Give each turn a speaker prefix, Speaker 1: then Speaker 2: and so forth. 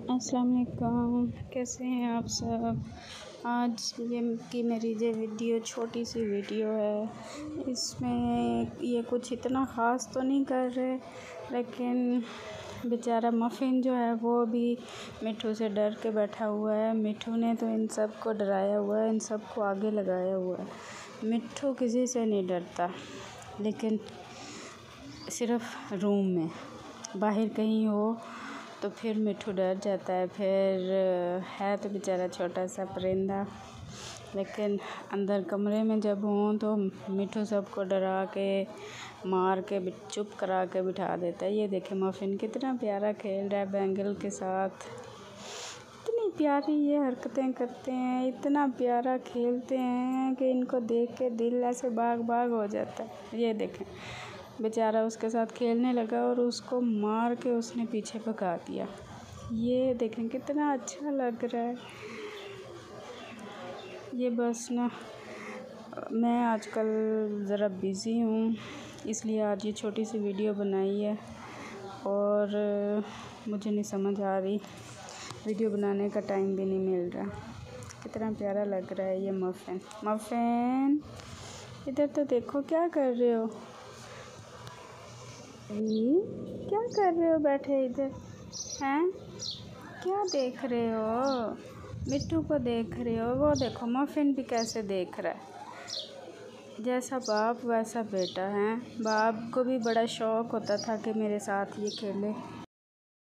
Speaker 1: अस्सलाम वालेकुम, कैसे हैं आप सब। आज की मेरी जो वीडियो छोटी सी वीडियो है, इसमें ये कुछ इतना ख़ास तो नहीं कर रहे, लेकिन बेचारा मफ़िन जो है वो भी मिट्ठू से डर के बैठा हुआ है। मिट्ठू ने तो इन सब को डराया हुआ है, इन सब को आगे लगाया हुआ है। मिट्ठू किसी से नहीं डरता, लेकिन सिर्फ़ रूम में, बाहर कहीं हो तो फिर मिट्ठू डर जाता है। फिर है तो बेचारा छोटा सा परिंदा, लेकिन अंदर कमरे में जब हों तो मिट्ठू सबको डरा के, मार के, चुप करा के बिठा देता है। ये देखें मफ़िन कितना प्यारा खेल रहा है बैंगल के साथ। इतनी प्यारी ये हरकतें करते हैं, इतना प्यारा खेलते हैं कि इनको देख के दिल ऐसे बाग बाग हो जाता है। ये देखें बेचारा उसके साथ खेलने लगा और उसको मार के उसने पीछे भगा दिया। ये देखें कितना अच्छा लग रहा है। ये बस ना, मैं आजकल ज़रा बिज़ी हूँ, इसलिए आज ये छोटी सी वीडियो बनाई है और मुझे नहीं समझ आ रही, वीडियो बनाने का टाइम भी नहीं मिल रहा। कितना प्यारा लग रहा है ये मफ़िन। मफ़िन इधर तो देखो, क्या कर रहे हो? क्या कर रहे हो बैठे इधर? हैं, क्या देख रहे हो? मिट्ठू को देख रहे हो? वो देखो मफ़िन भी कैसे देख रहा है। जैसा बाप वैसा बेटा है। बाप को भी बड़ा शौक़ होता था कि मेरे साथ ये खेले,